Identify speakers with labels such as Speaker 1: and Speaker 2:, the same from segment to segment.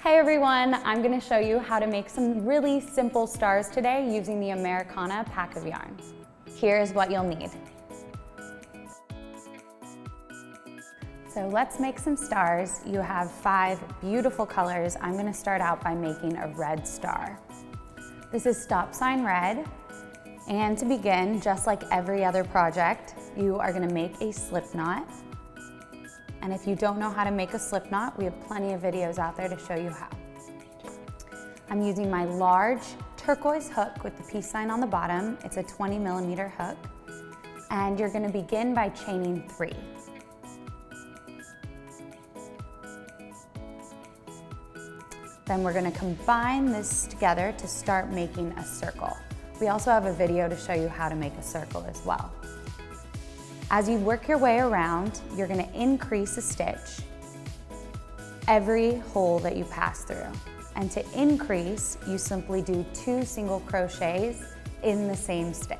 Speaker 1: Hey everyone, I'm going to show you how to make some really simple stars today using the Americana pack of yarn. Here's what you'll need. So let's make some stars. You have 5 beautiful colors. I'm going to start out by making a red star. This is stop sign red. And to begin, just like every other project, you are going to make a slip knot. And if you don't know how to make a slip knot, we have plenty of videos out there to show you how. I'm using my large turquoise hook with the peace sign on the bottom. It's a 20mm hook. And you're going to begin by chaining 3. Then we're going to combine this together to start making a circle. We also have a video to show you how to make a circle as well. As you work your way around, you're going to increase a stitch every hole that you pass through. And to increase, you simply do 2 single crochets in the same stitch.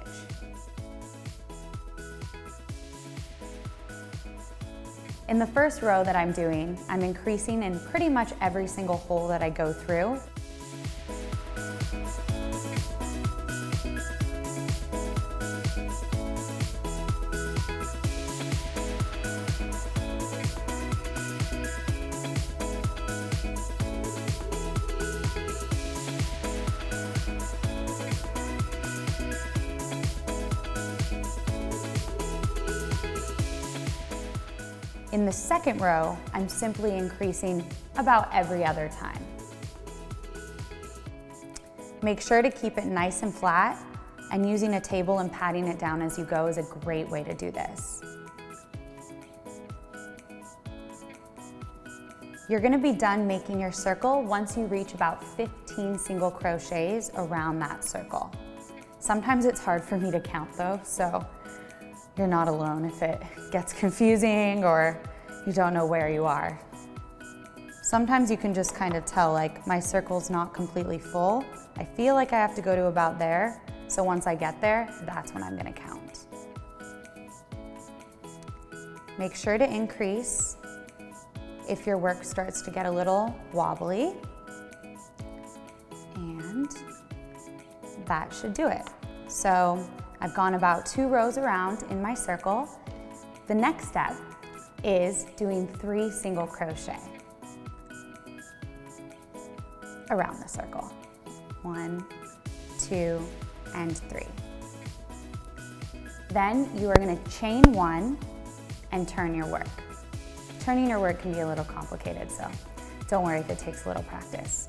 Speaker 1: In the first row that I'm doing, I'm increasing in pretty much every single hole that I go through. In the second row, I'm simply increasing about every other time. Make sure to keep it nice and flat, and using a table and patting it down as you go is a great way to do this. You're going to be done making your circle once you reach about 15 single crochets around that circle. Sometimes it's hard for me to count though, so you're not alone if it gets confusing or you don't know where you are. Sometimes you can just kind of tell, like, my circle's not completely full. I feel like I have to go to about there, so once I get there, that's when I'm going to count. Make sure to increase if your work starts to get a little wobbly, and that should do it. So I've gone about 2 rows around in my circle. The next step is doing 3 single crochet around the circle. 1, 2, and 3. Then you are going to chain 1 and turn your work. Turning your work can be a little complicated, so don't worry if it takes a little practice.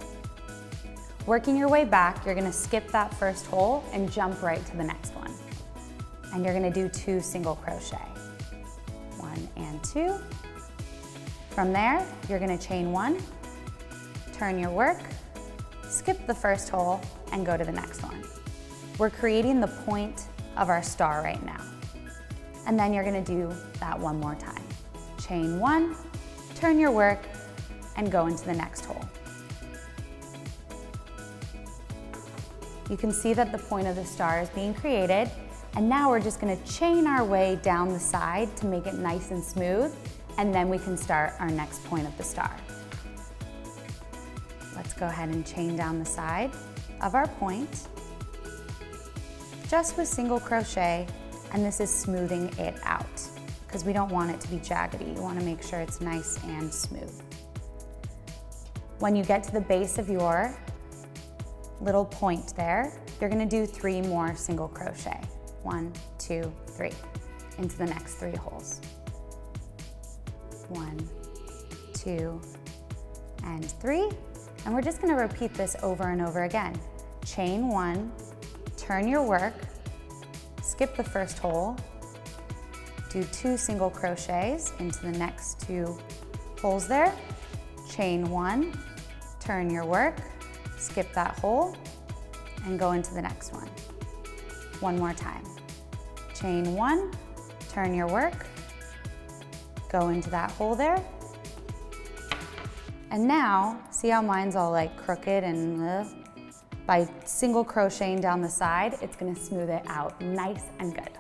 Speaker 1: Working your way back, you're going to skip that first hole and jump right to the next one. And you're going to do 2 single crochet. 1 and 2. From there, you're going to chain 1, turn your work, skip the first hole, and go to the next one. We're creating the point of our star right now. And then you're going to do that one more time. Chain 1, turn your work, and go into the next hole. You can see that the point of the star is being created, and now we're just going to chain our way down the side to make it nice and smooth, and then we can start our next point of the star. Let's go ahead and chain down the side of our point, just with single crochet, and this is smoothing it out, because we don't want it to be jaggedy. You want to make sure it's nice and smooth. When you get to the base of your little point there, you're going to do 3 more single crochet. 1, 2, 3, into the next 3 holes. 1, 2, and 3. And we're just going to repeat this over and over again. Chain 1, turn your work, skip the first hole, do 2 single crochets into the next 2 holes there, chain 1, turn your work, skip that hole, and go into the next one. One more time. Chain 1, turn your work, go into that hole there. And now, see how mine's all like crooked and by single crocheting down the side, it's going to smooth it out nice and good.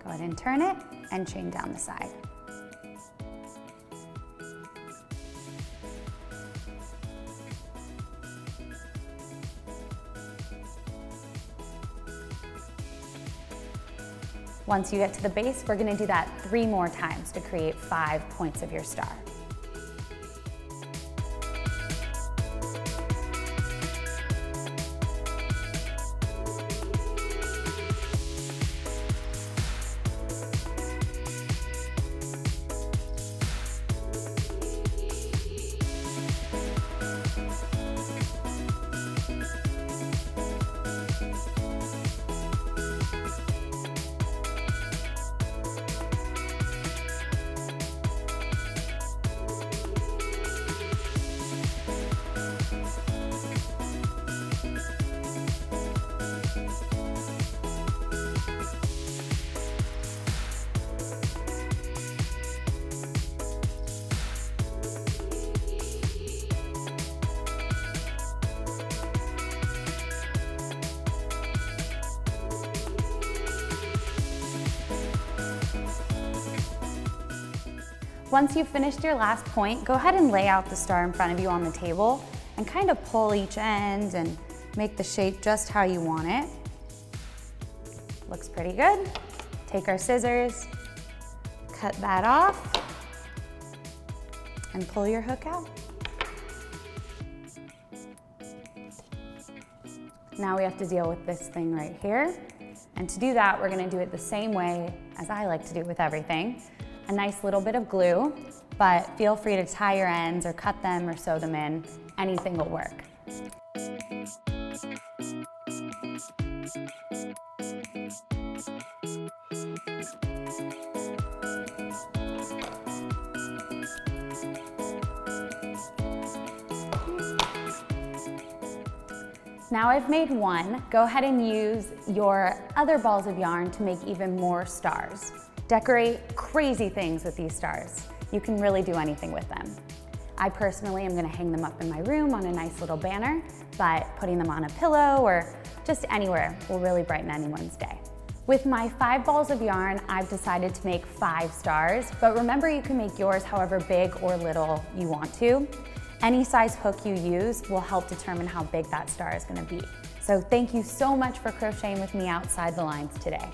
Speaker 1: Go ahead and turn it and chain down the side. Once you get to the base, we're gonna do that 3 more times to create 5 points of your star. Once you've finished your last point, go ahead and lay out the star in front of you on the table and kind of pull each end and make the shape just how you want it. Looks pretty good. Take our scissors, cut that off, and pull your hook out. Now we have to deal with this thing right here. And to do that, we're gonna do it the same way as I like to do with everything. A nice little bit of glue, but feel free to tie your ends or cut them or sew them in. Anything will work. Now I've made one, go ahead and use your other balls of yarn to make even more stars. Decorate crazy things with these stars. You can really do anything with them. I personally am gonna hang them up in my room on a nice little banner, but putting them on a pillow or just anywhere will really brighten anyone's day. With my 5 balls of yarn, I've decided to make 5 stars, but remember you can make yours however big or little you want to. Any size hook you use will help determine how big that star is gonna be. So thank you so much for crocheting with me outside the lines today.